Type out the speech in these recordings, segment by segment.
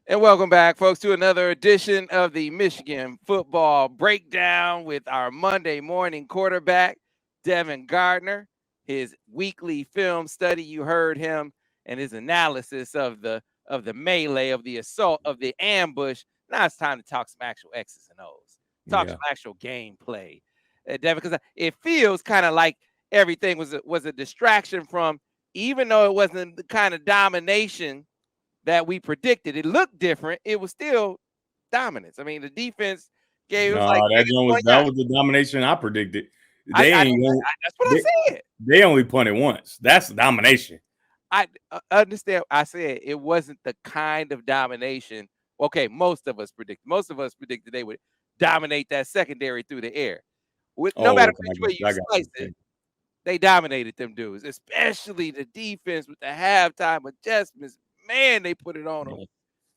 And welcome back, folks, to another edition of the Michigan Football Breakdown with our Monday morning quarterback, Devin Gardner. His weekly film study, you heard him, and his analysis of the melee, of the assault, of the ambush. Now it's time to talk some actual X's and O's, talk Yeah. some actual gameplay, Devin, because it feels kind of like everything was a distraction from, even though it wasn't the kind of domination that we predicted. It looked different. It was still dominance. I mean, the defense gave it was No, like that Vegas one was point that nine. was the domination I predicted. I, They I, ain't gonna- that's what they, I said. they only punted once. That's domination. I understand. I said it wasn't the kind of domination. Okay, most of us predicted they would dominate that secondary through the air. No Oh, matter okay, which way you I got slice it, you. they dominated them dudes, especially the defense with the halftime adjustments. Man, they put it on them. Yeah.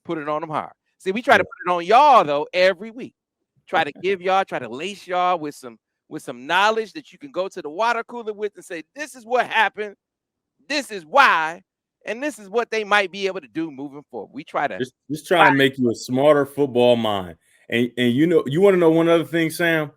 Put it on them hard. See, we try to Yeah. put it on y'all though every week. Try to lace y'all with some knowledge that you can go to the water cooler with and say, this is what happened, this is why, and this is what they might be able to do moving forward. We try to Just trying to make you a smarter football mind. And you want to know one other thing, Sam?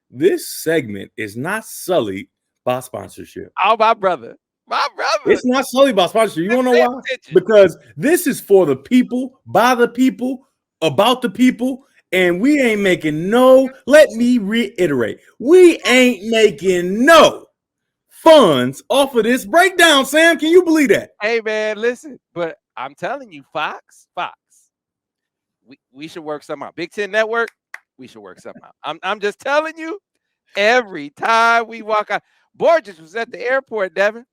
This segment is not sullied by sponsorship. oh my brother. My brother. It's not sullied by sponsorship. You want to know Pay why? attention. Because this is for the people, by the people, about the people, and we ain't making no, let me reiterate, we ain't making no funds off of this breakdown, Sam. Can you believe that? Hey man, listen, but I'm telling you, Fox, we should work something out. Big Ten Network, we should work something out. I'm just telling you, every time we walk out, Borges was at the airport, Devin.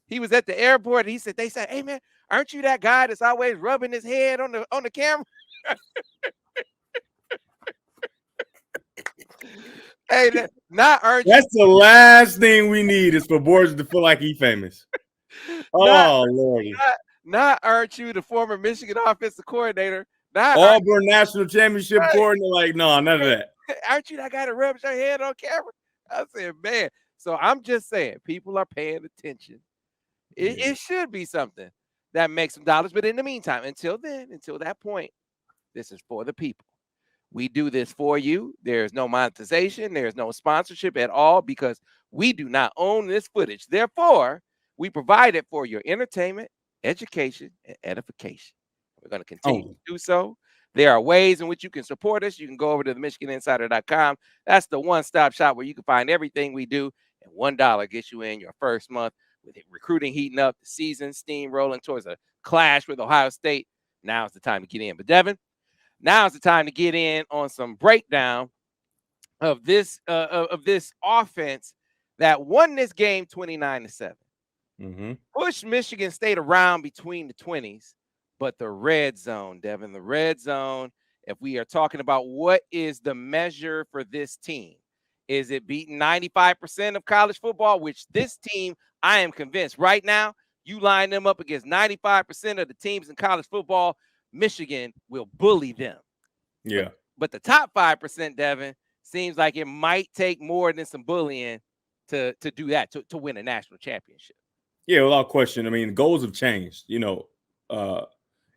He was at the airport. And they said, "Hey man, aren't you that guy that's always rubbing his head on the camera?" Hey, not aren't you, That's the last thing we need is for Borges to feel like he famous. not Oh, Lordy. not aren't you the former Michigan offensive coordinator? Not aren't Auburn National Championship coordinator, like, no, none of that. aren't you that guy that rubs your head on camera? I said, man. So I'm just saying, people are paying attention. Yeah. It should be something that makes some dollars. But in the meantime, until then, until that point, this is for the people. We do this for you. There's no monetization, there's no sponsorship at all because we do not own this footage. Therefore, we provide it for your entertainment, education, and edification. We're going to continue to Oh, do so. There are ways in which you can support us. You can go over to the MichiganInsider.com. That's the one-stop shop where you can find everything we do, and $1 gets you in your first month with recruiting heating up, the season steamrolling towards a clash with Ohio State. Now's the time to get in. But Devin, now's the time to get in on some breakdown of this offense that won this game 29-7. mm-hmm. Pushed Michigan State around between the 20s, but the red zone, Devin, the red zone. If we are talking about what is the measure for this team, is it beating 95% of college football? Which this team, I am convinced right now, you line them up against 95% of the teams in college football, Michigan will bully them. But Yeah. but the top 5%, Devin, seems like it might take more than some bullying to do that to win a national championship. Yeah, without question. I mean, goals have changed. Uh,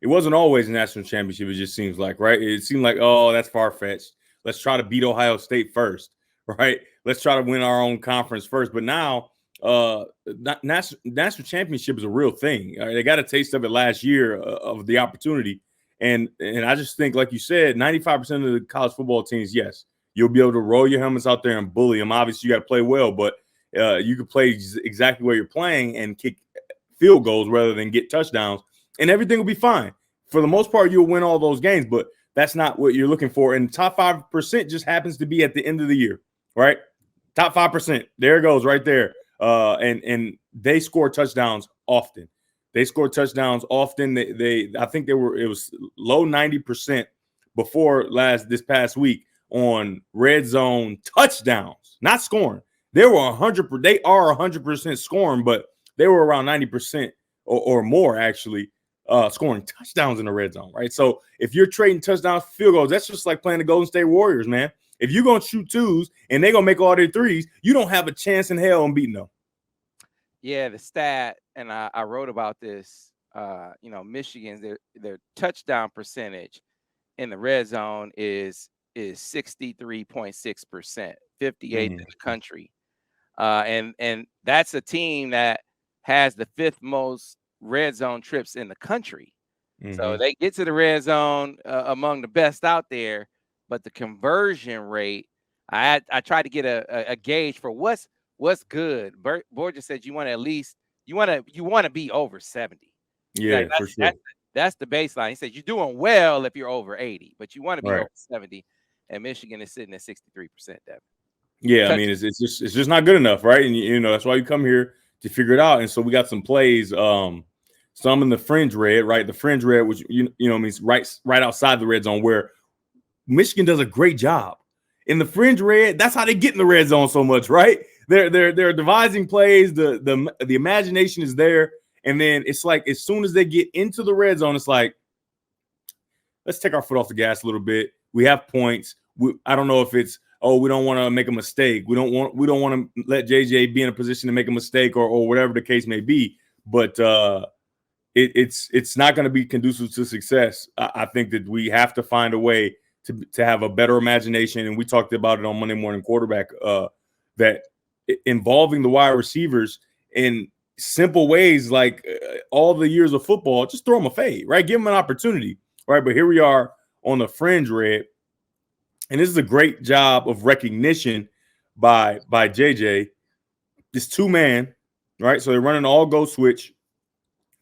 it wasn't always a national championship. It just seems like, right? It seemed like, oh, that's far fetched. Let's try to beat Ohio State first, right? Let's try to win our own conference first. But now, national championship is a real thing. They got a taste of it last year of the opportunity, and I just think, like you said, 95% of the college football teams, yes, you'll be able to roll your helmets out there and bully them. Obviously, you got to play well, but you can play exactly where you're playing and kick field goals rather than get touchdowns, and everything will be fine. For the most part, you'll win all those games, but that's not what you're looking for. And top 5% just happens to be at the end of the year, right? Top 5%. There it goes right there. And they score touchdowns often. They score touchdowns often. I think it was low 90% before this past week on red zone touchdowns, not scoring. They were 100. They are 100% scoring, but they were around 90% or more actually scoring touchdowns in the red zone, right? So if you're trading touchdowns, field goals, that's just like playing the Golden State Warriors, man. If you're gonna shoot twos and they're gonna make all their threes, you don't have a chance in hell on beating them. Yeah, the stat, and I wrote about this Michigan's their touchdown percentage in the red zone is 63.6%, 58th in the country. And that's a team that has the 5th most red zone trips in the country. So they get to the red zone among the best out there, but the conversion rate, I tried to get a gauge for what's good. Borges said you want to at least you want to be over 70. He's like, Yeah, for sure. that's the baseline. He said you're doing well if you're over 80, but you want to be Right. over 70. And Michigan is sitting at 63%, Devin. Yeah, I mean, it's just not good enough, right? And that's why you come here to figure it out. And so we got some plays, some in the fringe red, right? The fringe red, which means right outside the red zone, where Michigan does a great job. In the fringe red, that's how they get in the red zone so much, right? They're devising plays, the imagination is there, and then it's like as soon as they get into the red zone, it's like, let's take our foot off the gas a little bit. We have points. I don't know if it's we don't want to make a mistake. We don't want to let JJ be in a position to make a mistake or whatever the case may be. But it's not going to be conducive to success. I think that we have to find a way to have a better imagination. And we talked about it on Monday Morning Quarterback, that involving the wide receivers in simple ways, like all the years of football, just throw them a fade, right? Give them an opportunity, right? But here we are on the fringe red. And this is a great job of recognition by JJ. This 2-man, right? So they're running all go switch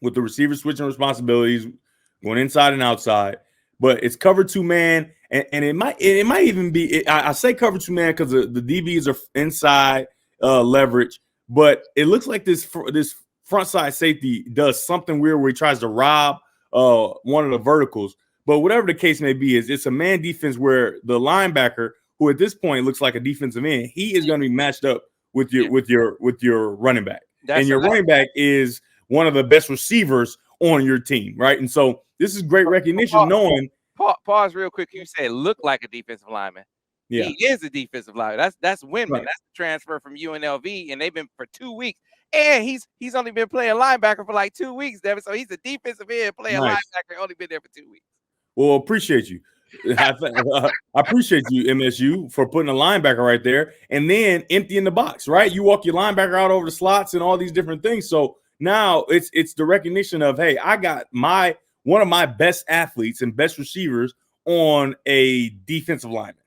with the receiver switching responsibilities, going inside and outside. But it's cover 2-man, and it might even be. I say cover 2-man because the DBs are inside leverage, but it looks like this front side safety does something weird where he tries to rob one of the verticals. But whatever the case may be, it's a man defense where the linebacker, who at this point looks like a defensive end, he is going to be matched up with your running back, and your running back is one of the best receivers on your team, right? And so this is great recognition, knowing. Pause real quick. You said look like a defensive lineman. Yeah. He is a defensive lineman. That's Winman. Right. That's the transfer from UNLV, and they've been for 2 weeks. And he's only been playing linebacker for like 2 weeks, Devin. So he's a defensive end playing linebacker. Only been there for 2 weeks. Well, appreciate you. I appreciate you, MSU, for putting a linebacker right there and then emptying the box, right? You walk your linebacker out over the slots and all these different things. So now it's the recognition of, hey, I got one of my best athletes and best receivers on a defensive lineman.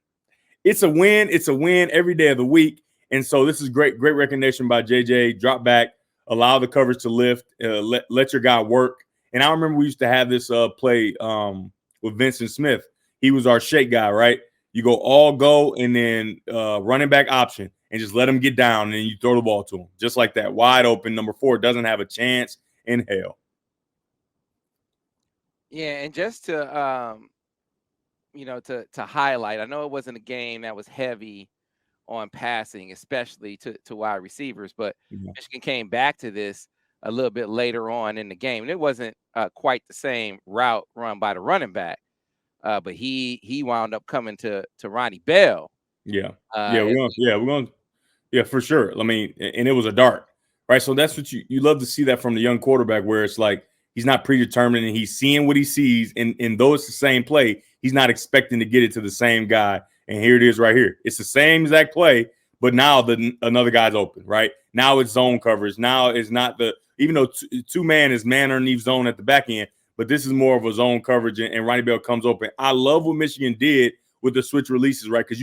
It's a win. It's a win every day of the week. And so this is great recognition by JJ. Drop back, allow the coverage to lift, let your guy work. And I remember we used to have this play with Vincent Smith. He was our shake guy, right? You go all go and then running back option and just let him get down and then you throw the ball to him. Just like that, wide open. Number 4 doesn't have a chance in hell. Yeah, and just to to highlight, I know it wasn't a game that was heavy on passing, especially to wide receivers, but Michigan came back to this a little bit later on in the game. And it wasn't quite the same route run by the running back. But he wound up coming to Ronnie Bell. We're going. Yeah, for sure. I mean, and it was a dart, right? So that's what you love to see that from the young quarterback, where it's like he's not predetermined and he's seeing what he sees. And though it's the same play, he's not expecting to get it to the same guy. And here it is right here. It's the same exact play, but now another guy's open, right? Now it's zone coverage. Now it's not even though 2-man is man underneath zone at the back end, but this is more of a zone coverage, and Ronnie Bell comes open. I love what Michigan did with the switch releases, right? Because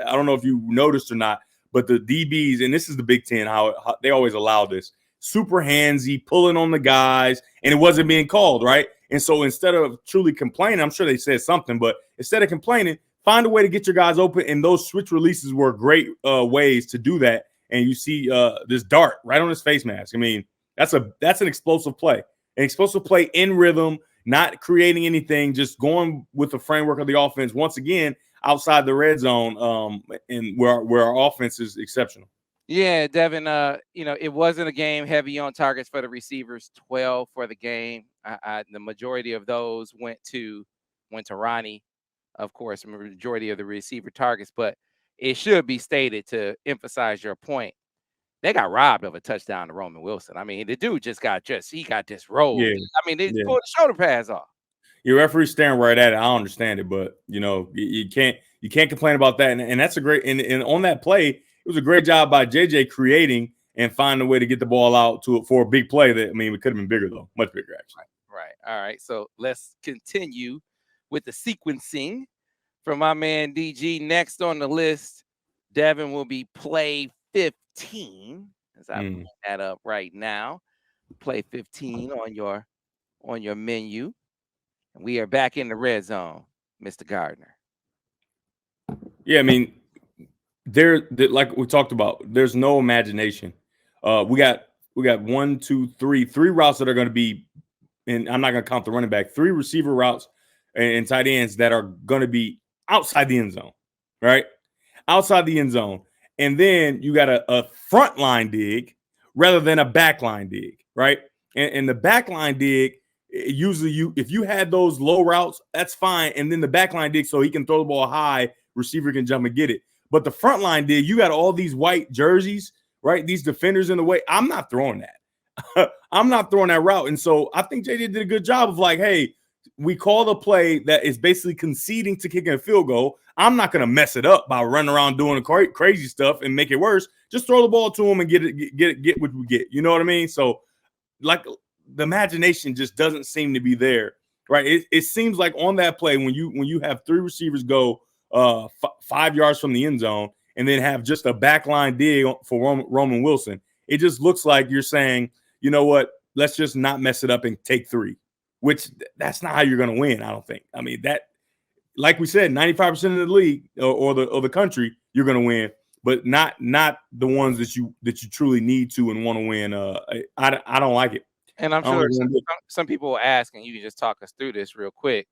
I don't know if you noticed or not, but the DBs, and this is the Big Ten, how they always allow this, super handsy, pulling on the guys, and it wasn't being called, right? And so instead of truly complaining, I'm sure they said something, but instead of complaining, find a way to get your guys open, and those switch releases were great ways to do that. And you see this dart right on his face mask. I mean, that's an explosive play. An explosive play in rhythm, not creating anything, just going with the framework of the offense once again outside the red zone, and where our offense is exceptional. Yeah, Devin. It wasn't a game heavy on targets for the receivers. 12 for the game. The majority of those went to Ronnie, of course. The majority of the receiver targets, but it should be stated to emphasize your point they got robbed of a touchdown to Roman Wilson. I mean, the dude got rolled. Yeah, I mean, they yeah. pulled the shoulder pads off. Your referee's staring right at it. I don't understand it, but you can't complain about that. And that's a great and on that play, it was a great job by JJ creating and finding a way to get the ball out for a big play. That, I mean, it could have been bigger though, much bigger actually. Right. All right. So let's continue with the sequencing from my man DG. Next on the list, Devin will be play 15. As I bring that up right now, play 15 on your menu. We are back in the red zone, Mr. Gardner. Yeah, I mean, like we talked about, there's no imagination. We got 1, 2, 3 routes that are going to be, and I'm not going to count the running back, 3 receiver routes and tight ends that are going to be outside the end zone, right? Outside the end zone. And then you got a front line dig rather than a back line dig, right? And the back line dig, usually if you had those low routes, that's fine. And then the back line dig, so he can throw the ball high, receiver can jump and get it. But the front line dig, you got all these white jerseys, right? These defenders in the way. I'm not throwing that. I'm not throwing that route. And so I think JJ did a good job of like, hey, we call a play that is basically conceding to kicking a field goal. I'm not going to mess it up by running around doing crazy stuff and make it worse. Just throw the ball to him and get what we get. You know what I mean? So like the imagination just doesn't seem to be there, right? It seems like on that play when you have 3 receivers go 5 yards from the end zone and then have just a backline dig for Roman Wilson, it just looks like you're saying, you know what, let's just not mess it up and take 3, which that's not how you're going to win, I don't think. I mean, that, like we said, 95% of the league or the country, you're going to win, but not the ones that you truly need to and want to win. I don't like it. And I'm sure some people will ask, and you can just talk us through this real quick.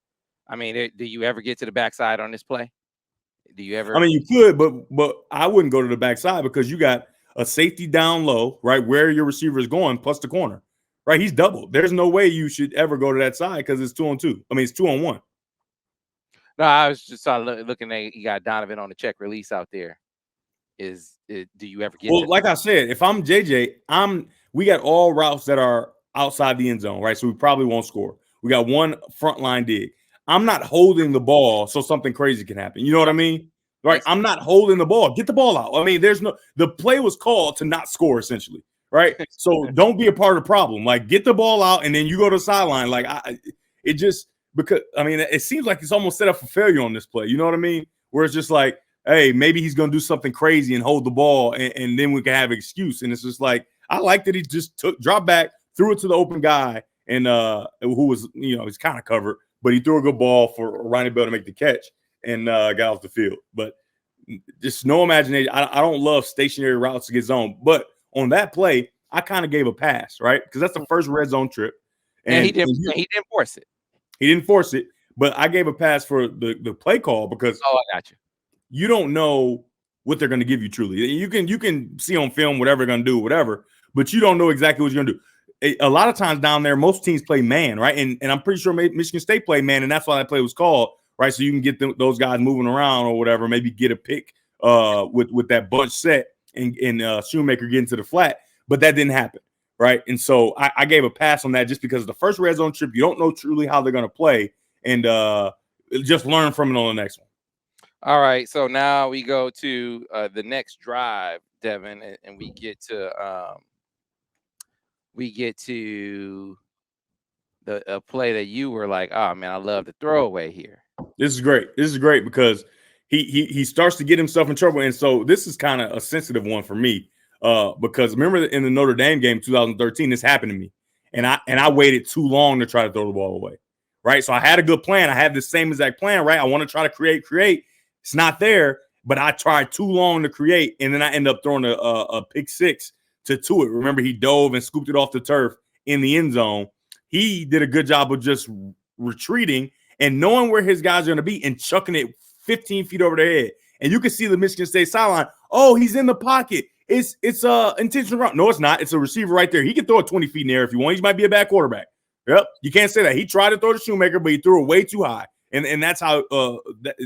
I mean, do you ever get to the backside on this play? Do you ever? I mean, you could, but I wouldn't go to the backside because you got a safety down low, right, where your receiver is going, plus the corner, right? He's doubled. There's no way you should ever go to that side because it's 2-on-2. I mean, it's 2-on-1. No, I was just looking at you got Donovan on the check release out there. Do you ever get? Well, like I said, if I'm JJ, we got all routes that are outside the end zone, right? So we probably won't score. We got 1 frontline dig. I'm not holding the ball so something crazy can happen. You know what I mean? Right? I'm not holding the ball. Get the ball out. I mean, the play was called to not score essentially, right? So don't be a part of the problem. Like, get the ball out and then you go to the sideline. Like, because I mean, it seems like it's almost set up for failure on this play. You know what I mean? Where it's just like, hey, maybe he's going to do something crazy and hold the ball and then we can have an excuse. And it's just like, I like that he just dropped back, threw it to the open guy and who was, he's kind of covered, but he threw a good ball for Ronnie Bell to make the catch and got off the field. But just no imagination. I don't love stationary routes to get zone. But on that play, I kind of gave a pass, right? Because that's the first red zone trip. And he didn't force it. He didn't force it, but I gave a pass for the play call because I got you. You don't know what they're going to give you truly. You can see on film whatever they're going to do, whatever, but you don't know exactly what you're going to do. A lot of times down there, most teams play man, right? And I'm pretty sure Michigan State played man, and that's why that play was called, right? So you can get those guys moving around or whatever, maybe get a pick with that bunch set and Shoemaker get into the flat, but that didn't happen, right? And so I gave a pass on that just because the first red zone trip, you don't know truly how they're going to play, and just learn from it on the next one. All right, so now we go to the next drive, Devin, and we get to the play that you were like, oh man, I love the throwaway here. This is great. This is great because he starts to get himself in trouble, and so this is kind of a sensitive one for me because remember in the Notre Dame game 2013, this happened to me, and I waited too long to try to throw the ball away, right? So I had a good plan. I had the same exact plan, right? I want to try to create. It's not there, but I tried too long to create, and then I end up throwing a pick 6 to it. Remember, he dove and scooped it off the turf in the end zone. He did a good job of just retreating and knowing where his guys are going to be and chucking it 15 feet over their head. And you can see the Michigan State sideline. Oh, he's in the pocket. It's intentional route. No, it's not. It's a receiver right there. He can throw it 20 feet in the air if you want. He might be a bad quarterback. Yep, you can't say that. He tried to throw the Shoemaker, but he threw it way too high. And that's how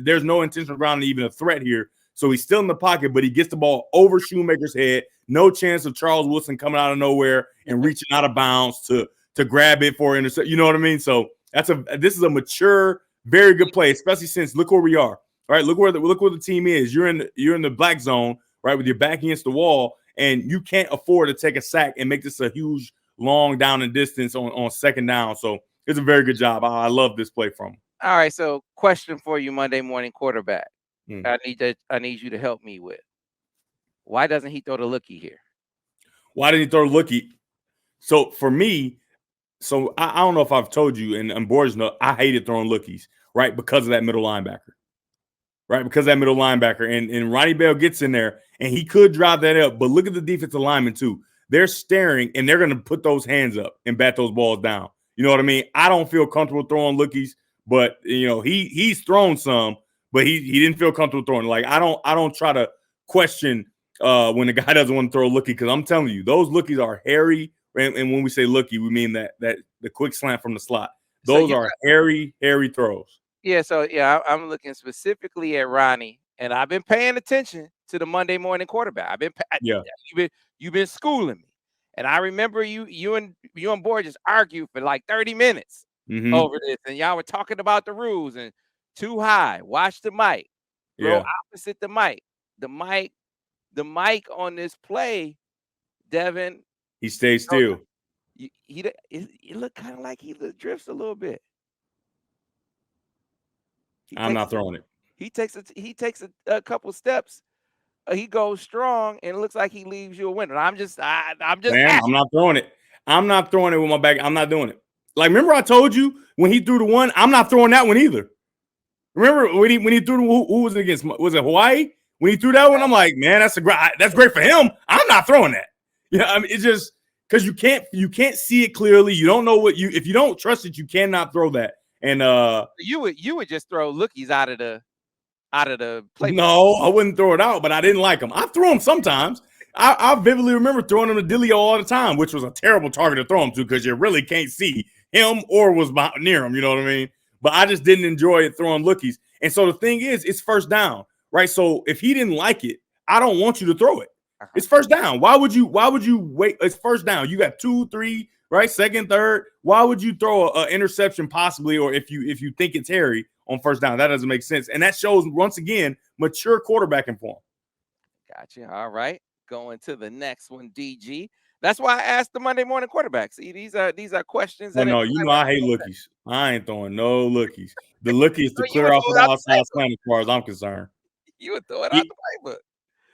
there's no intentional ground, even a threat here. So he's still in the pocket, but he gets the ball over Shoemaker's head, No chance of Charles Woodson coming out of nowhere and reaching out of bounds to grab it for intercept. You know what I mean? So this is a mature, very good play, especially since look where we are. All right, look where the team is. You're in the black zone, right, with your back against the wall, and you can't afford to take a sack and make this a huge long down and distance on second down. So it's a very good job. I love this play from him. All right, so question for you, Monday morning quarterback. I need you to help me with. Why doesn't he throw the lookie here? Why didn't he throw the lookie? So for me, I don't know if I've told you, and boys know I hated throwing lookies, right, because of that middle linebacker. Right, because of that middle linebacker. And Ronnie Bell gets in there, and he could drive that up. But look at the defensive linemen, too. They're staring, and they're going to put those hands up and bat those balls down. You know what I mean? I don't feel comfortable throwing lookies, but, he's thrown some, but he didn't feel comfortable throwing. Like, I don't try to question when the guy doesn't want to throw a lookie, because I'm telling you, those lookies are hairy. And when we say lookie, we mean that the quick slant from the slot. Those are hairy throws. Yeah, so I'm looking specifically at Ronnie, and I've been paying attention to the Monday morning quarterback. You've been schooling me, and I remember you and Boyd argued for like 30 minutes over this, and y'all were talking about the rules and too high. Watch the mic, throw opposite the mic. The mic on this play, Devin. He stays still. It looked kind of like he drifts a little bit. I'm not throwing it. He takes a couple steps. He goes strong, and it looks like he leaves you a winner. I'm just. Man, I'm not throwing it. I'm not throwing it with my back. I'm not doing it. Like, remember I told you when he threw the one, I'm not throwing that one either. Remember when he threw who was it against? Was it Hawaii? When he threw that one, I'm like, man, that's great for him. I'm not throwing that. I mean, it's just because you can't see it clearly. You don't know if you don't trust it, you cannot throw that. And you would just throw lookies out of the play. No, I wouldn't throw it out, but I didn't like them. I threw them sometimes. I vividly remember throwing them to Dilio all the time, which was a terrible target to throw them to because you really can't see him or was near him. You know what I mean? But I just didn't enjoy it throwing lookies. And so the thing is, it's first down, right? So if he didn't like it, I don't want you to throw it. It's first down. Why would you wait? It's first down. You got 2, 3. Right, second, third. Why would you throw an interception possibly, or if you think it's hairy on first down? That doesn't make sense, and that shows once again mature quarterbacking form. Gotcha. All right, going to the next one, DG. That's why I asked the Monday morning quarterback. See, these are questions. Oh no, I hate lookies. I ain't throwing no lookies. The lookie is to clear off the outside slant as far as I'm concerned. You would throw it out the playbook.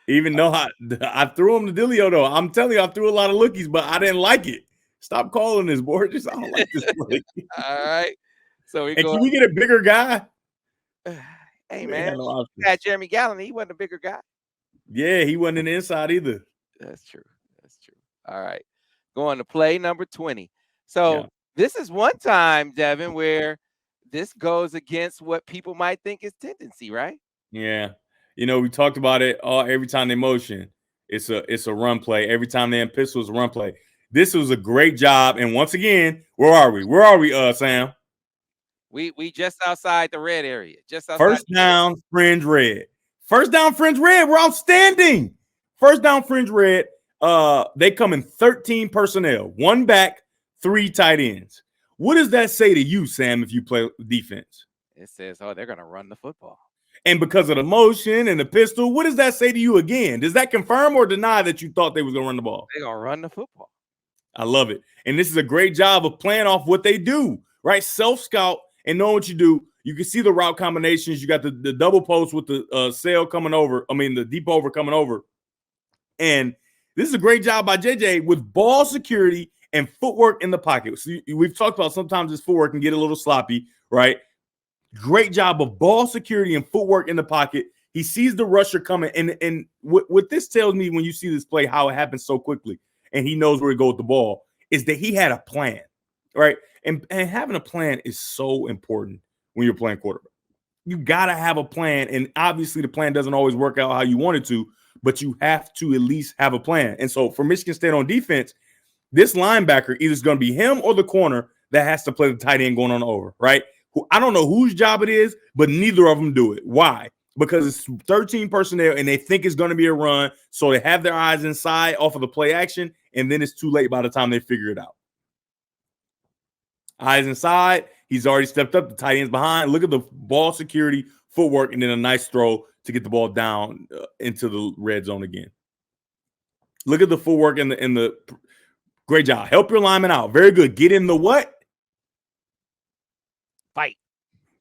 Even though I threw him to Dilio, though, I'm telling you, I threw a lot of lookies, but I didn't like it. Stop calling this, Borges. I don't like this play. All right. So can we get a bigger guy? Hey, man. Had Jeremy Gallen. He wasn't a bigger guy. Yeah, he wasn't in the inside either. That's true. All right. Going to play number 20. So this is one time, Devin, where this goes against what people might think is tendency, right? Yeah. We talked about it every time they motion. It's a run play. Every time they in pistol, it's a run play. This was a great job. And once again, where are we, Sam? We just outside the red area. Just outside first down, fringe red. First down, fringe red. We're outstanding. First down, fringe red. They come in 13 personnel, 1 back, 3 tight ends. What does that say to you, Sam, if you play defense? It says, they're going to run the football. And because of the motion and the pistol, what does that say to you again? Does that confirm or deny that you thought they was going to run the ball? They're going to run the football. I love it. And this is a great job of playing off what they do, right? Self-scout and know what you do. You can see the route combinations. You got the double post with the sail coming over. I mean, the deep over coming over. And this is a great job by JJ with ball security and footwork in the pocket. So we've talked about sometimes this footwork can get a little sloppy, right? Great job of ball security and footwork in the pocket. He sees the rusher coming. And what this tells me when you see this play, how it happens so quickly, and he knows where to go with the ball, is that he had a plan, right? And having a plan is so important when you're playing quarterback. You got to have a plan, and obviously the plan doesn't always work out how you want it to, but you have to at least have a plan. And so for Michigan State on defense, this linebacker either is going to be him or the corner that has to play the tight end going on over, right? I don't know whose job it is, but neither of them do it. Why? because it's 13 personnel and they think it's going to be a run. So they have their eyes inside off of the play action, and then it's too late by the time they figure it out. Eyes inside. He's already stepped up. The tight end's behind. Look at the ball security, footwork, and then a nice throw to get the ball down into the red zone again. Look at the footwork and the great job. Help your lineman out. Very good. Get in the what? Fight.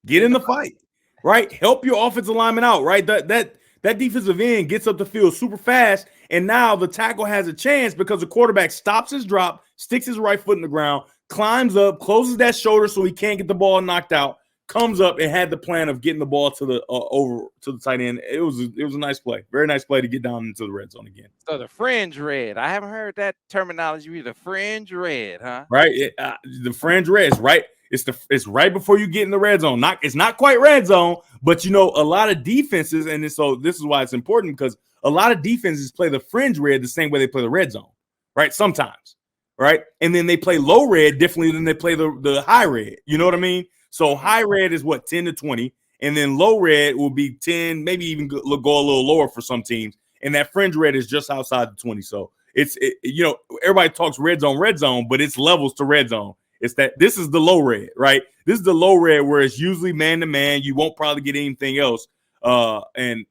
Get in the fight. Right? Help your offensive lineman out. Right? That defensive end gets up the field super fast, and now the tackle has a chance because the quarterback stops his drop, sticks his right foot in the ground, climbs up, closes that shoulder so he can't get the ball knocked out, comes up and had the plan of getting the ball to the over to the tight end. It was a nice play. Very nice play to get down into the red zone again. So the fringe red. I haven't heard that terminology. The fringe red, huh? Right? The fringe red is right. It's right before you get in the red zone. It's not quite red zone, but a lot of defenses, and so this is why it's important, because a lot of defenses play the fringe red the same way they play the red zone, right? Sometimes, right? And then they play low red differently than they play the high red. You know what I mean? So high red is what, 10 to 20, and then low red will be 10, maybe even go a little lower for some teams. And that fringe red is just outside the 20. So everybody talks red zone, but it's levels to red zone. It's that this is the low red, right? This is the low red where it's usually man to man. You won't probably get anything else. And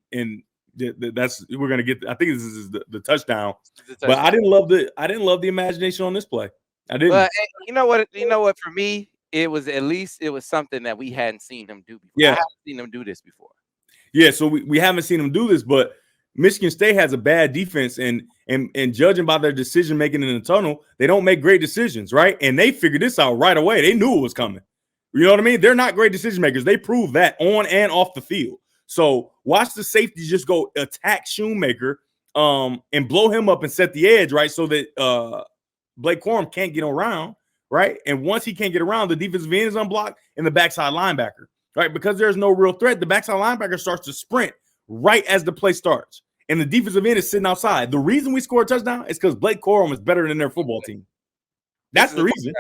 that's we're gonna get. I think this is the touchdown. But I didn't love the imagination on this play. I didn't. But you know what? For me, it was something that we hadn't seen him do before. Yeah. I haven't seen him do this before. Yeah, so we haven't seen him do this, but Michigan State has a bad defense, and judging by their decision making in the tunnel, they don't make great decisions, right? And they figured this out right away. They knew it was coming. You know what I mean? They're not great decision makers. They prove that on and off the field. So watch the safety just go attack Shoemaker and blow him up and set the edge, right? So that Blake Corum can't get around, right? And once he can't get around, the defensive end is unblocked and the backside linebacker, right? Because there's no real threat, the backside linebacker starts to sprint right as the play starts. And the defensive end is sitting outside. The reason we scored a touchdown is because Blake Corum is better than their football team. That's the reason.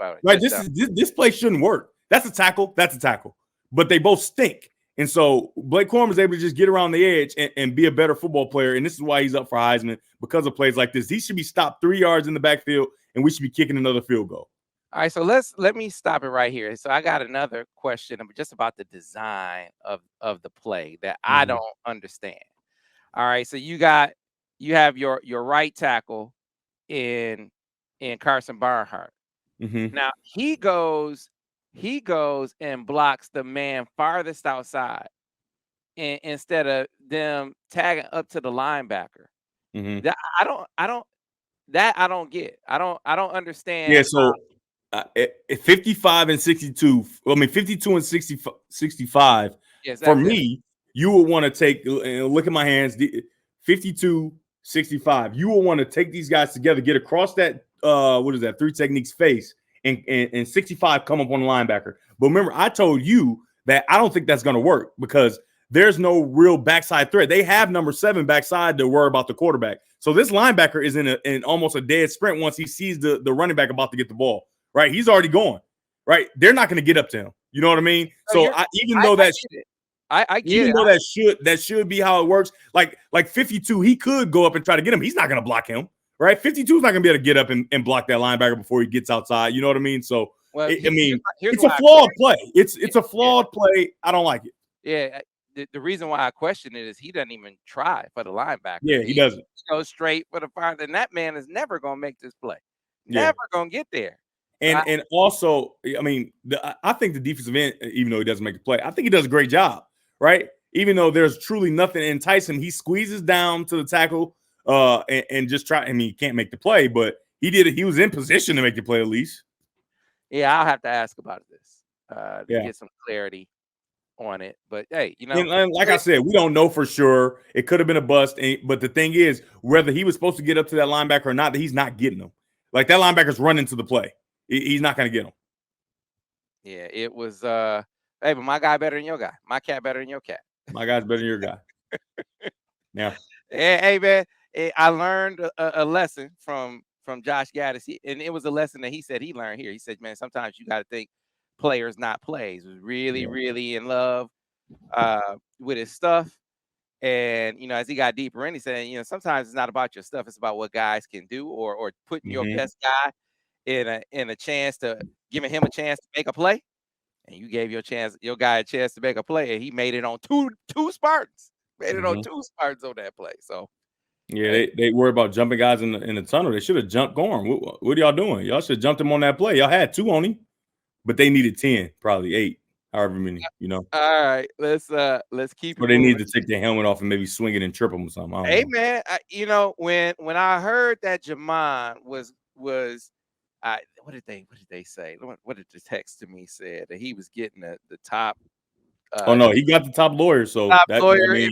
Right? This play shouldn't work. That's a tackle. That's a tackle. But they both stink. And so Blake Corum is able to just get around the edge and be a better football player. And this is why he's up for Heisman, because of plays like this. He should be stopped 3 yards in the backfield, and we should be kicking another field goal. All right, so let me stop it right here. So I got another question just about the design of the play that I don't understand. All right, so you have your right tackle in Carson Barnhart. Now he goes and blocks the man farthest outside, instead of them tagging up to the linebacker. That I don't get. I don't understand. Yeah, so 55 and 62. I mean 52 and 65. Yes, for me, you would want to take, look at my hands, 52, 65. You will want to take these guys together, get across that, what is that, 3 techniques face, and 65 come up on the linebacker. But remember, I told you that I don't think that's going to work because there's no real backside threat. They have number 7 backside to worry about the quarterback. So this linebacker is in almost a dead sprint once he sees the running back about to get the ball, right? He's already going, right? They're not going to get up to him. You know what I mean? So even though that should be how it works. Like 52, he could go up and try to get him. He's not going to block him, right? 52 is not going to be able to get up and block that linebacker before he gets outside. You know what I mean? So it's a flawed play. It's a flawed play. I don't like it. Yeah. The reason why I question it is he doesn't even try for the linebacker. Yeah, he doesn't. He goes straight for the farther, and that man is never going to make this play. Never going to get there. And also, I mean, I think the defensive end, even though he doesn't make the play, I think he does a great job, right? Even though there's truly nothing to entice him, he squeezes down to the tackle and just try. I mean, he can't make the play, but he did it. He was in position to make the play at least. Yeah, I'll have to ask about this to get some clarity on it. But hey, and like I said, we don't know for sure. It could have been a bust. But the thing is, whether he was supposed to get up to that linebacker or not, that he's not getting him. Like that linebacker's running to the play. He's not going to get him. Yeah, it was. Hey, but my guy better than your guy. My cat better than your cat. My guy's better than your guy. Yeah. Hey, man. I learned a lesson from Josh Gaddis, and it was a lesson that he said he learned here. He said, "Man, sometimes you got to think players, not plays." Was really, really in love with his stuff. And as he got deeper in, he said, sometimes it's not about your stuff; it's about what guys can do, or putting your best guy in a chance to giving him a chance to make a play. And you gave your guy a chance to make a play, and he made it on two Spartans. Made it on two Spartans on that play. So yeah, they worry about jumping guys in the tunnel. They should have jumped Corum. What are y'all doing? Y'all should have jumped him on that play. Y'all had 2 on him, but they needed 10, probably 8, however many. all right, let's keep Or it they moving. need to take their helmet off and maybe swing it and trip them or something. I don't Hey know. man, when I heard that Jamon was what did they say? What did the text to me said that he was getting the top Oh no, he got the top lawyer, so top that lawyer, mean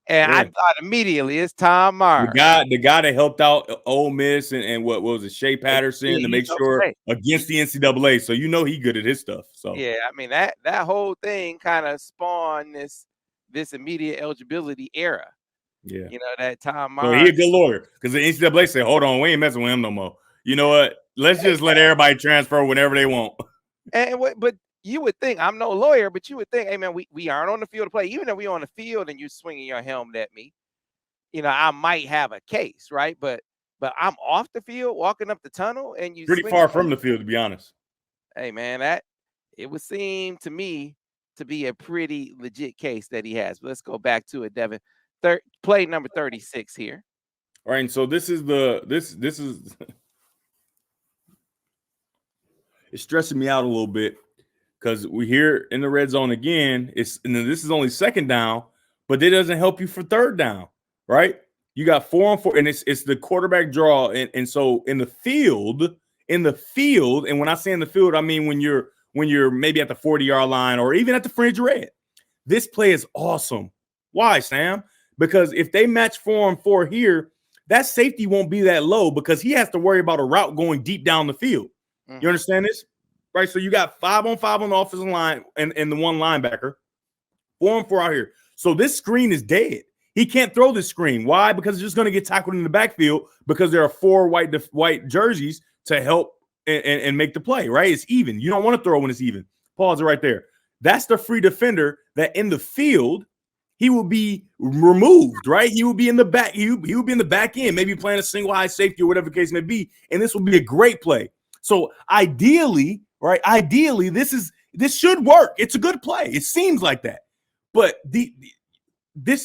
and I yeah. thought immediately it's Tom The Mars. guy that helped out Ole Miss and what was it, Shea Patterson to make sure against the NCAA. So he good at his stuff. So yeah, I mean that whole thing kind of spawned this immediate eligibility era. yeah, That Tom so Mars. he a good lawyer because the NCAA said, "Hold on, we ain't messing with him no more." You know what? Let's just let everybody transfer whenever they want. But you would think, I'm no lawyer, but you would think, hey man, we aren't on the field to play. Even if we on the field and you swinging your helmet at me, I might have a case, right? But I'm off the field, walking up the tunnel, and you Pretty far from the field, to be honest. Hey man, it would seem to me to be a pretty legit case that he has. But let's go back to it, Devin. Play number 36 here. All right, and so this is it's stressing me out a little bit because we're here in the red zone again. This is only second down, but it doesn't help you for third down, right? You got 4 on 4, and it's the quarterback draw, and so in the field, and when I say in the field, I mean when you're maybe at the 40-yard line or even at the fringe red. This play is awesome. Why, Sam? Because if they match 4 on 4 here, that safety won't be that low because he has to worry about a route going deep down the field. You understand this? Right? So you got 5 on 5 on the offensive line and the one linebacker, 4 on 4 out here. So this screen is dead. He can't throw this screen. Why? Because it's just going to get tackled in the backfield because there are 4 white jerseys to help and make the play, right? It's even. You don't want to throw when it's even. Pause it right there. That's the free defender that in the field, he will be removed, right? He will be in the back. He will be in the back end, maybe playing a single high safety or whatever the case may be. And this will be a great play. So ideally, right? Ideally, this should work. It's a good play. It seems like that. But it's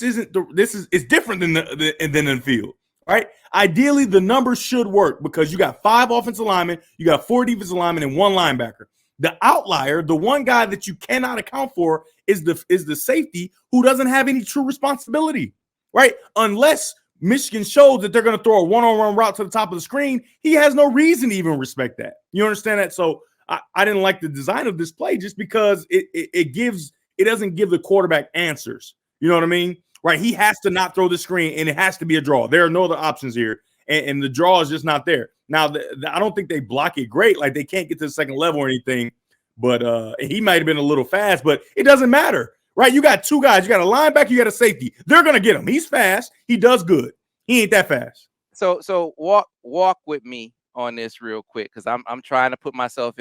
different than the field, right? Ideally, the numbers should work because you got 5 offensive linemen, you got 4 defensive linemen, and 1 linebacker. The outlier, the one guy that you cannot account for, is the safety who doesn't have any true responsibility, right? Unless Michigan shows that they're going to throw a one-on-one route to the top of the screen, he has no reason to even respect that. You understand that? So I didn't like the design of this play just because it doesn't give the quarterback answers. You know what I mean? Right? He has to not throw the screen, and it has to be a draw. There are no other options here, and the draw is just not there. Now, I don't think they block it great. Like, they can't get to the second level or anything, but he might have been a little fast, but it doesn't matter, right? You got 2 guys. You got a linebacker, you got a safety. They're going to get him. He's fast. He does good. He ain't that fast. So walk with me on this real quick because I'm trying to put myself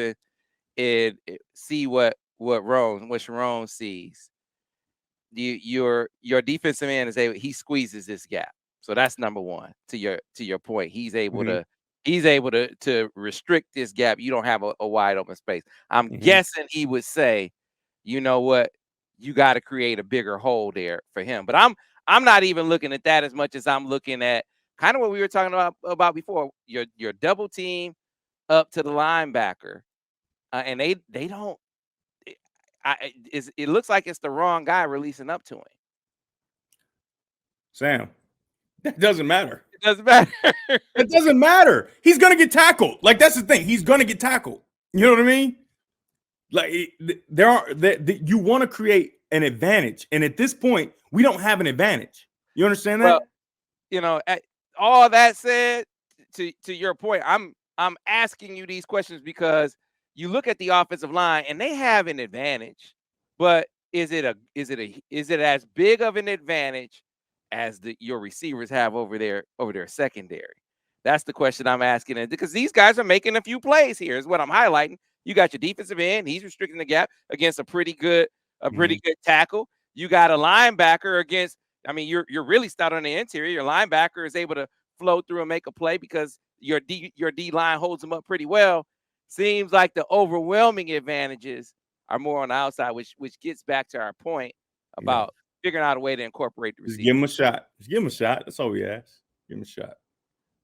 in see what Sharon sees. Your defensive end is able, he squeezes this gap. So that's number one. To your point, he's able to restrict this gap. You don't have a wide open space. I'm guessing he would say, you know what, you got to create a bigger hole there for him. But I'm not even looking at that as much as I'm looking at kind of what we were talking about before. Your double team up to the linebacker, and they don't. It looks like it's the wrong guy releasing up to him. Sam, that doesn't matter. It doesn't matter. It doesn't matter. He's going to get tackled. Like, that's the thing. He's going to get tackled. You know what I mean? Like, you want to create an advantage. And at this point, we don't have an advantage. You understand that? Well, all that said, to your point, I'm asking you these questions because you look at the offensive line and they have an advantage, but is it as big of an advantage as your receivers have over their secondary? That's the question I'm asking, and because these guys are making a few plays here is what I'm highlighting. You got your defensive end; he's restricting the gap against a pretty good tackle. You got a linebacker against. I mean, you're really stout on the interior. Your linebacker is able to flow through and make a play because your D line holds them up pretty well. Seems like the overwhelming advantages are more on the outside, which gets back to our point about figuring out a way to incorporate the receiver. Just give him a shot. Just give him a shot. That's all we ask. Give him a shot.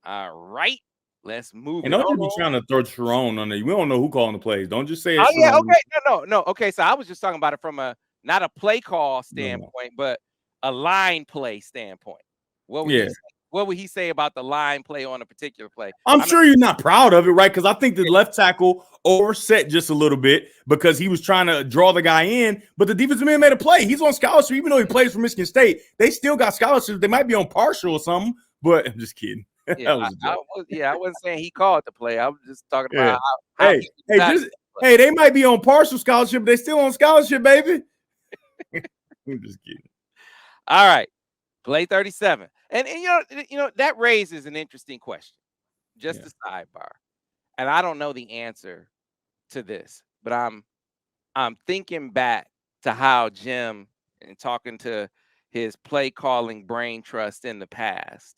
All right. Let's move and it don't on. just be trying to throw Sharon on there. We don't know who calling the plays. Don't just say Oh, it's yeah, Sharon. okay. No. Okay, so I was just talking about it from not a play call standpoint, but a line play standpoint. What would he say about the line play on a particular play? I'm sure you're not proud of it, right? Because I think the left tackle overset just a little bit because he was trying to draw the guy in, but the defensive man made a play. He's on scholarship, even though he plays for Michigan State. They still got scholarships. They might be on partial or something, but I'm just kidding. Yeah, I wasn't saying he called the play. I was just talking about how they might be on partial scholarship, but they still on scholarship, baby. I'm just kidding. All right, play 37, and you know that raises an interesting question. Just a sidebar, and I don't know the answer to this, but I'm thinking back to how Jim and talking to his play calling brain trust in the past.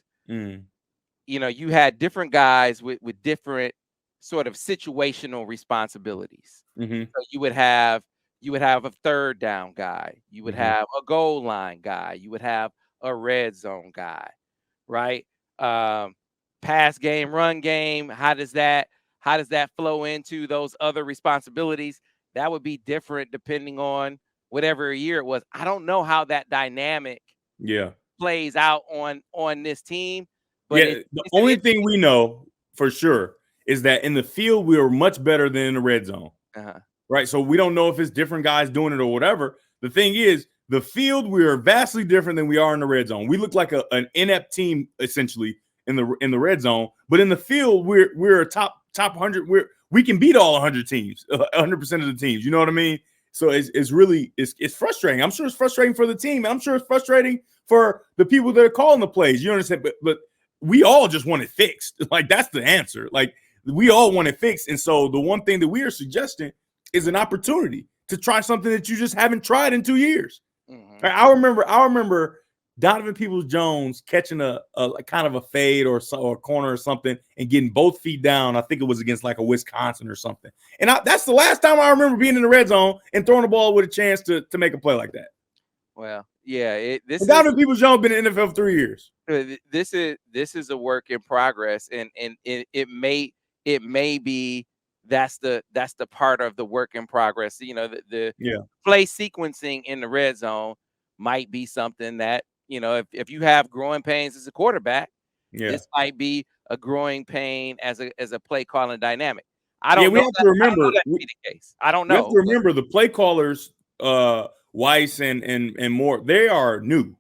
You know, you had different guys with different sort of situational responsibilities. So you would have a third down guy, you would have a goal line guy, you would have a red zone guy, right? Pass game, run game. How does that flow into those other responsibilities? That would be different depending on whatever year it was. I don't know how that dynamic plays out on this team. But the only thing we know for sure is that in the field, we were much better than in the red zone. Right. So we don't know if it's different guys doing it or whatever. The thing is, the field, we are vastly different than we are in the red zone. We look like an inept team, essentially, in the red zone. But in the field, we're a top 100. We can beat all 100 teams, 100% of the teams. You know what I mean? So it's really frustrating. I'm sure it's frustrating for the team. And I'm sure it's frustrating for the people that are calling the plays. You understand? But we all just want it fixed. Like, that's the answer. Like, we all want it fixed. And so the one thing that we are suggesting is an opportunity to try something that you just haven't tried in 2 years. I remember Donovan Peoples-Jones catching a kind of a fade or a corner or something and getting both feet down. I think it was against like a Wisconsin or something. And that's the last time I remember being in the red zone and throwing the ball with a chance to make a play like that. Well, yeah, Donovan Peoples-Jones been in the NFL for 3 years. This is a work in progress, and it may be that's the part of the work in progress. You know, the play sequencing in the red zone might be something that, you know, if you have growing pains as a quarterback, this might be a growing pain as a play calling dynamic. I don't know. We have to remember that to be the case. I don't know. We have to remember the play callers, Weiss and more, they are new,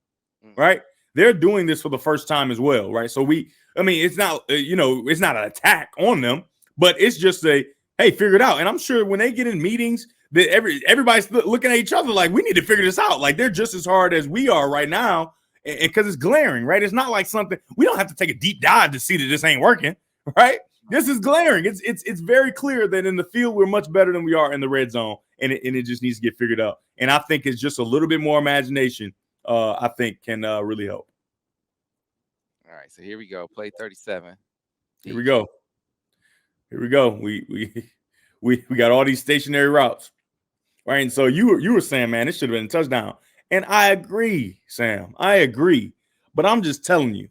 right? They're doing this for the first time as well, right? So it's not, it's not an attack on them, but it's just hey, figure it out. And I'm sure when they get in meetings, that everybody's looking at each other like, we need to figure this out. Like, they're just as hard as we are right now, and because it's glaring, right? It's not like something we don't have to take a deep dive to see that this ain't working, right? This is glaring. It's very clear that in the field we're much better than we are in the red zone, and it just needs to get figured out. And I think it's just a little bit more imagination. I think can really help. All right, so here we go. Play 37. Here we go. We got all these stationary routes, right? And so you were saying, man, it should have been a touchdown. And I agree, Sam. I agree. But I'm just telling you,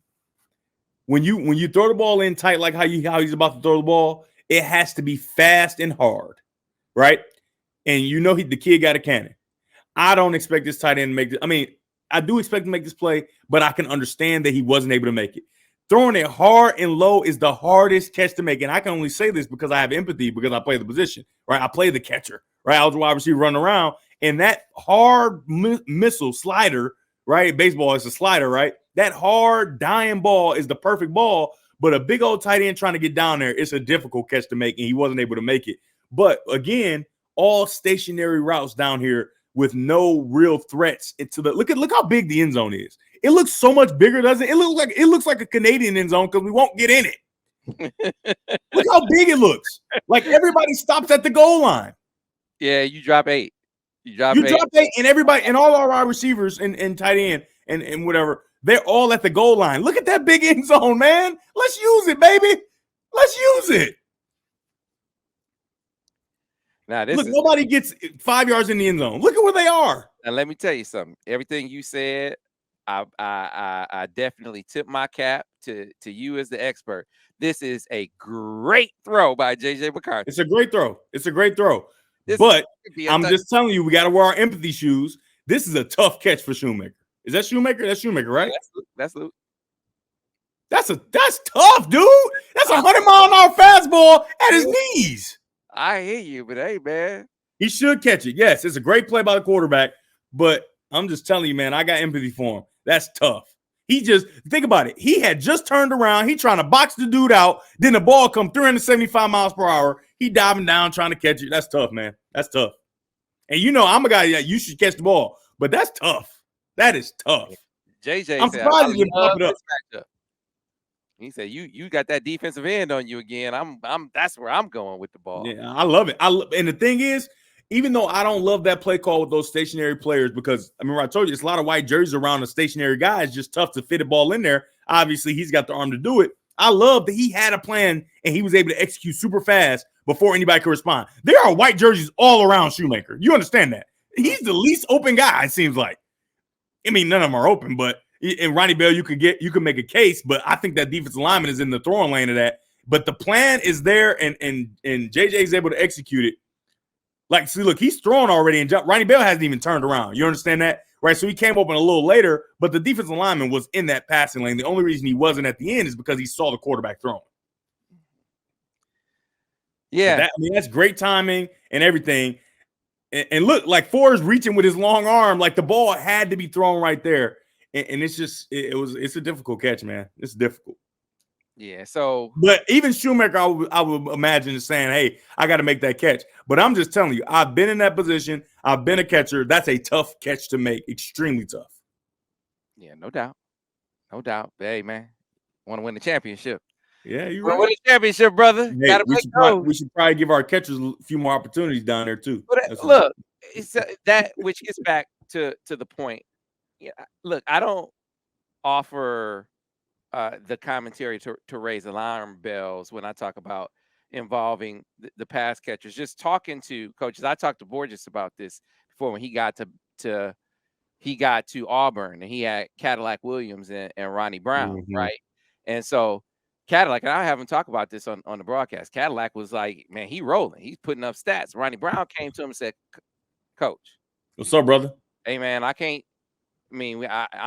when you throw the ball in tight, like how he's about to throw the ball, it has to be fast and hard, right? And the kid got a cannon. I don't expect this tight end to make this. I mean, I do expect to make this play, but I can understand that he wasn't able to make it. Throwing it hard and low is the hardest catch to make. And I can only say this because I have empathy because I play the position, right? I play the catcher, right? I was a wide receiver running around. And that hard missile slider, right? Baseball is a slider, right? That hard dying ball is the perfect ball. But a big old tight end trying to get down there, it's a difficult catch to make. And he wasn't able to make it. But again, all stationary routes down here with no real threats into the look how big the end zone is. It looks so much bigger, doesn't it? It looks like a Canadian end zone because we won't get in it. Look how big it looks. Like everybody stops at the goal line. Yeah, you drop 8. You drop You eight. drop 8, and everybody and all our wide receivers and tight end and whatever, they're all at the goal line. Look at that big end zone, man. Let's use it, baby. Let's use it. Now this Look, is nobody gets 5 yards in the end zone. Look at where they are. Now let me tell you something. Everything you said, I definitely tip my cap to you as the expert. This is a great throw by JJ McCarthy. It's a great throw. It's a great throw. This But could be a I'm touch- just telling you, we got to wear our empathy shoes. This is a tough catch for Shoemaker. Is that Shoemaker? That's Shoemaker, right? That's Luke. That's tough, dude. That's a 100-mile-an-hour fastball at his knees. I hear you, but hey, man. He should catch it. Yes, it's a great play by the quarterback. But I'm just telling you, man, I got empathy for him. That's tough. He just, think about it. He had just turned around. He trying to box the dude out. Then the ball come 375 miles per hour. He diving down trying to catch it. That's tough, man. That's tough. And you know, I'm a guy that you should catch the ball. But that's tough. That is tough. JJ I'm said, surprised he didn't pop it up. He said, "You got that defensive end on you again. I'm. That's where I'm going with the ball." Yeah, I love it. And the thing is, even though I don't love that play call with those stationary players, because I remember I told you it's a lot of white jerseys around the stationary guy. It's just tough to fit a ball in there. Obviously, he's got the arm to do it. I love that he had a plan and he was able to execute super fast before anybody could respond. There are white jerseys all around Shoemaker. You understand that? He's the least open guy, it seems like. I mean, none of them are open, but in Ronnie Bell, you can make a case, but I think that defensive lineman is in the throwing lane of that. But the plan is there, and JJ is able to execute it. Like, see, look, he's thrown already, and Ronnie Bell hasn't even turned around. You understand that? Right? So he came open a little later, but the defensive lineman was in that passing lane. The only reason he wasn't at the end is because he saw the quarterback throwing. Yeah. That's great timing and everything. And look, like Forrest reaching with his long arm, like the ball had to be thrown right there. And it's just, it's a difficult catch, man. It's difficult. Yeah. So, but even Shoemaker, I would imagine is saying, "Hey, I got to make that catch." But I'm just telling you, I've been in that position. I've been a catcher. That's a tough catch to make. Extremely tough. Yeah, no doubt. No doubt. But hey, man, want to win the championship. Yeah, you're right. Win the championship, brother. Hey, we should probably give our catchers a few more opportunities down there too. But look, it's that which gets back to the point. Yeah, look, I don't offer the commentary to raise alarm bells when I talk about involving the pass catchers. Just talking to coaches, I talked to Borges about this before when he got to Auburn and he had Cadillac Williams and Ronnie Brown, right? And so Cadillac, and I haven't talked about this on the broadcast. Cadillac was like, man, he rolling. He's putting up stats. Ronnie Brown came to him and said, "Coach, what's up, brother? Hey, man, I'm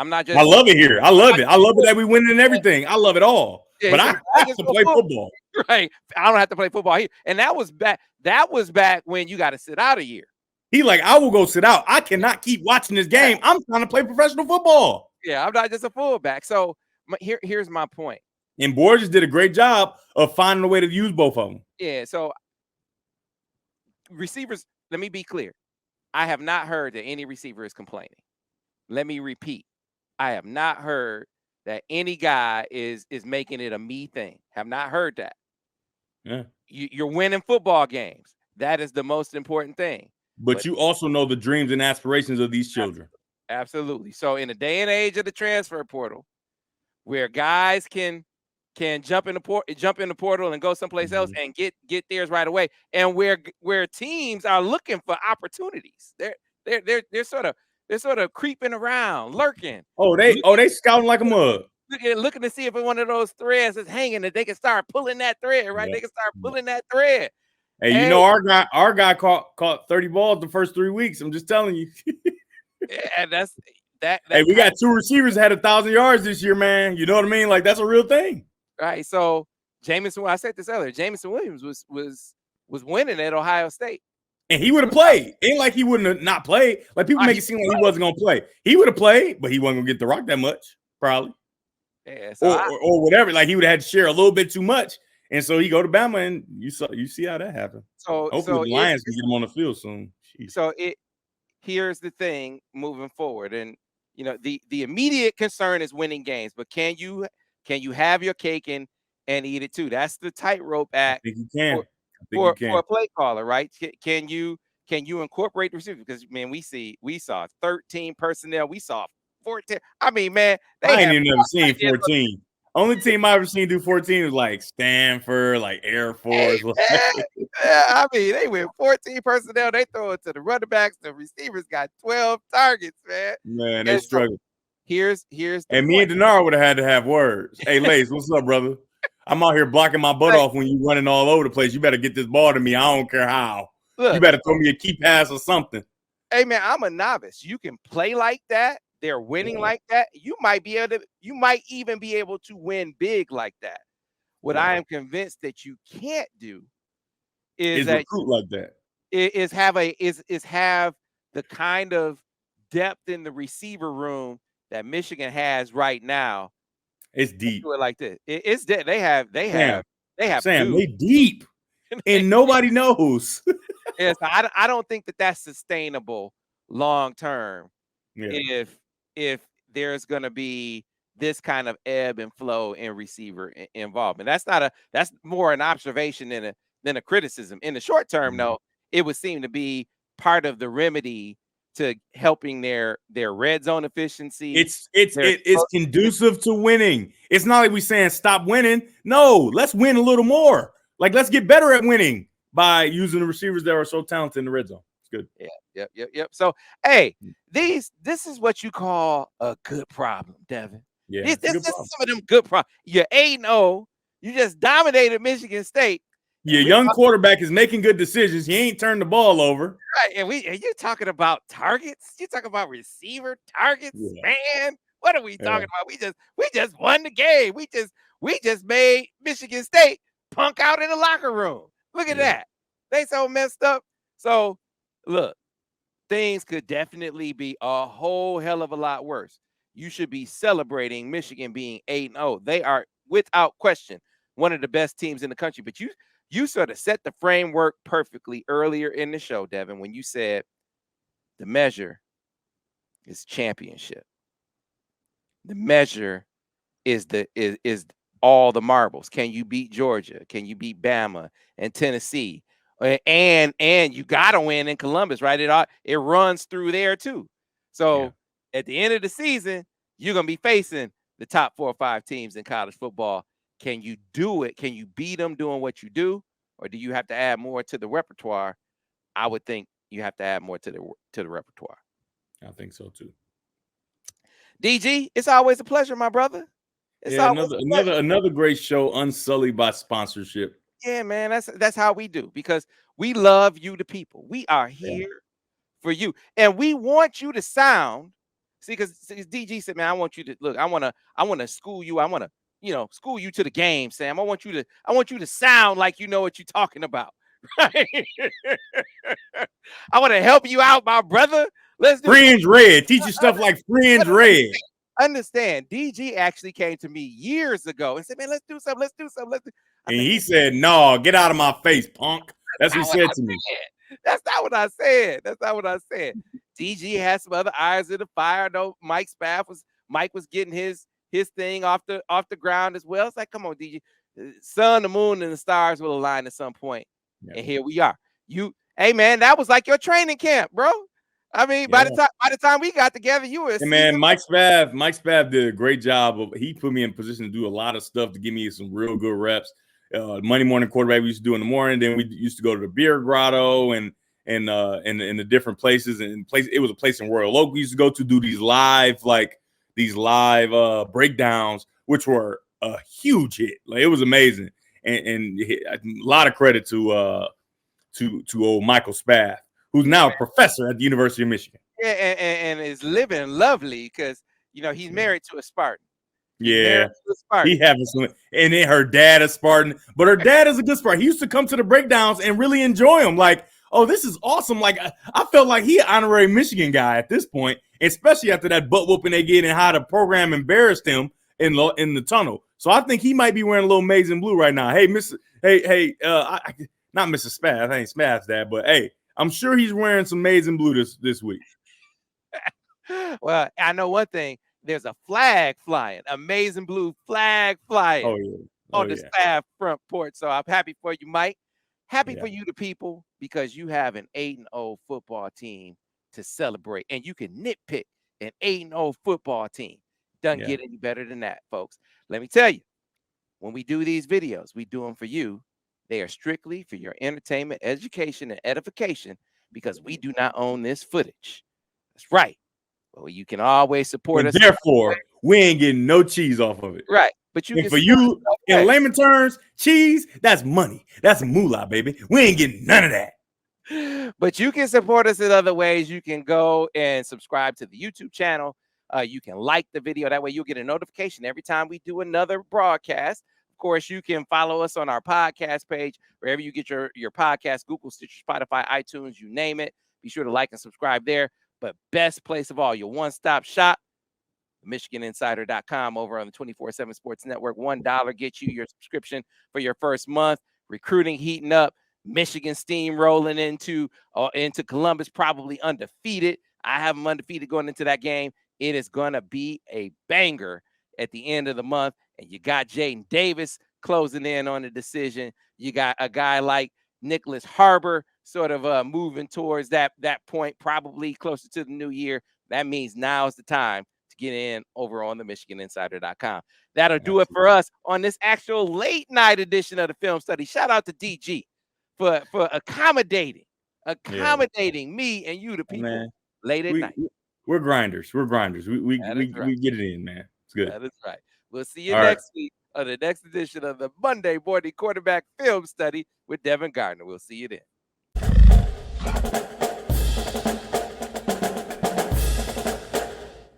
not just. I love it here. I love it. I love it that we win and everything. I love it all. Yeah, but I have to play football. Right. I don't have to play football here. And that was back. That was back when you got to sit out a year. He like, I will go sit out. I cannot keep watching this game. I'm trying to play professional football. Yeah, I'm not just a fullback. So here's my point. And Borges did a great job of finding a way to use both of them. Yeah. So receivers, let me be clear. I have not heard that any receiver is complaining. Let me repeat. I have not heard that any guy is making it a me thing. Have not heard that. Yeah. You're winning football games. That is the most important thing. But you also know the dreams and aspirations of these children. Absolutely. So in the day and age of the transfer portal, where guys can jump in the portal and go someplace else and get theirs right away, and where teams are looking for opportunities, they're sort of creeping around, lurking. They scouting like a mug. Looking to see if one of those threads is hanging, that they can start pulling that thread, right? They can start pulling that thread. Hey, you know, our guy caught 30 balls the first 3 weeks. I'm just telling you. Yeah, that's that. Hey, we got 2 receivers had 1,000 yards this year, man. You know what I mean? Like, that's a real thing. Right. So I said this earlier. Jameson Williams was winning at Ohio State. And he would have played. Ain't like he wouldn't have not played. Like, people make it seem like he wasn't gonna play. He would have played, but he wasn't gonna get the rock that much, probably. Yeah, or whatever. Like, he would have had to share a little bit too much. And so he go to Bama, and you see how that happened. So hopefully the Lions can get him on the field soon. Jeez. So here's the thing moving forward, and you know the immediate concern is winning games, but can you have your cake and eat it too? That's the tightrope act. I think you can. For a play caller, right? Can you Can you incorporate the receiver? Because man, we saw 13 personnel. We saw 14. I mean, man, they I ain't have even never seen 14. Only team I ever seen do 14 was like Stanford, like Air Force. I mean, they went 14 personnel. They throw it to the running backs. The receivers got 12 targets, man. Man, they And so struggled. here's the And me point. and Denard would have had to have words. Hey, Lace, what's up, brother? I'm out here blocking my butt Like, off when you running all over the place. You better get this ball to me. I don't care how. You look, better throw me a key pass or something. hey man, I'm a novice. You can play like that. They're winning like that. You might even be able to win big like that. What I am convinced that you can't do is that recruit like that. is have the kind of depth in the receiver room that Michigan has right now. It's deep. Do it like this. It's they have Sam, dudes. they deep, and nobody knows. Yes, I don't think that that's sustainable long term. Yeah. If there's going to be this kind of ebb and flow in receiver involvement, that's more an observation than a criticism. In the short term, though, it would seem to be part of the remedy to helping their red zone efficiency. It's conducive to winning. It's not like we saying stop winning. No, let's win a little more. Like, let's get better at winning by using the receivers that are so talented in the red zone. It's good. Yeah, yep. So, hey, this is what you call a good problem, Devin. Yeah, this is some of them good problems. You're 8-0. You just dominated Michigan State. Your young quarterback is making good decisions. He ain't turned the ball over. Right, and you talking about targets? You talking about receiver targets, man? What are we talking about? We just won the game. We just made Michigan State punk out in the locker room. Look at that. They so messed up. So, look, things could definitely be a whole hell of a lot worse. You should be celebrating Michigan being 8-0. They are, without question, one of the best teams in the country. But you sort of set the framework perfectly earlier in the show, Devin, when you said the measure is championship. The measure is all the marbles. Can you beat Georgia? Can you beat Bama and Tennessee? And you gotta win in Columbus, right? It runs through there too. So at the end of the season, you're gonna be facing the top 4 or 5 teams in college football. Can you do it? Can you beat them doing what you do, or do you have to add more to the repertoire? I would think you have to add more to the repertoire. I think so too. DG, it's always a pleasure, my brother. It's another great show, unsullied by sponsorship. Yeah, man, that's how we do, because we love you, the people. We are here for you, and we want you to sound. See, because DG said, "Man, I want you to look. I want to school you. I want to, school you to the game, Sam. I want you to sound like you know what you're talking about, right? I want to help you out, my brother. Let's do Fringe Red. Teach you stuff like Fringe Red. Understand, DG actually came to me years ago and said, "Man, let's do something. And he said, "No, get out of my face, punk." That's what he said to me. That's not what I said. DG has some other irons in the fire. No, Mike was getting his thing off the ground as well. It's like, come on, DG. Sun, the moon, and the stars will align at some point. And here we are. Hey man, that was like your training camp, bro. I mean, by the time we got together, you were. Hey man, Mike Spav did a great job. He put me in position to do a lot of stuff to give me some real good reps. Monday morning quarterback we used to do in the morning. Then we used to go to the beer grotto and the different places and place. It was a place in Royal Oak we used to go to do these live breakdowns, which were a huge hit. Like, it was amazing, and a lot of credit to old Michael Spath, who's now a professor at the University of Michigan. Yeah, and is living lovely because he's married to a Spartan. He having some, and then her dad is Spartan, but her dad is a good Spartan. He used to come to the breakdowns and really enjoy them. Like, oh, this is awesome. Like, I felt like he an honorary Michigan guy at this point, especially after that butt whooping they get and how the program embarrassed him in the tunnel. So I think he might be wearing a little maize and blue right now. Hey, not Mrs. Spath. I ain't Spath's dad, but hey, I'm sure he's wearing some maize and blue this week. Well, I know one thing. There's a flag flying, amazing blue flag flying on the staff front porch. So I'm happy for you, Mike. Happy Yeah. for you, the people, because you have an 8-0 football team to celebrate, and you can nitpick an 8-0 football team. Doesn't Yeah. get any better than that, folks. Let me tell you, when we do these videos, we do them for you. They are strictly for your entertainment, education, and edification because we do not own this footage. That's right. Well, you can always support And us in other ways. therefore, we ain't getting no cheese off of it. Right. But you And can for support us you, in other in ways. layman terms, cheese, that's money. That's moolah, baby. We ain't getting none of that. But you can support us in other ways. You can go and subscribe to the YouTube channel. You can like the video. That way you'll get a notification every time we do another broadcast. Of course, you can follow us on our podcast page, wherever you get your podcast, Google, Stitcher, Spotify, iTunes, you name it. Be sure to like and subscribe there. But best place of all, your one-stop shop, MichiganInsider.com over on the 24/7 Sports Network. $1 gets you your subscription for your first month. Recruiting heating up. Michigan steamrolling into Columbus, probably undefeated. I have them undefeated going into that game. It is going to be a banger at the end of the month. And you got Jaden Davis closing in on the decision. You got a guy like Nicholas Harbor sort of moving towards that point, probably closer to the new year. That means now is the time to get in over on the MichiganInsider.com. That'll do it for us on this actual late night edition of the Film Study. Shout out to DG for accommodating me and you, the people, Man, late at night. we're grinders. We're grinders. We That is right. we get it in, man. It's good. That is right. We'll see you All right. next week on the next edition of the Monday Morning Quarterback Film Study with Devin Gardner. We'll see you then.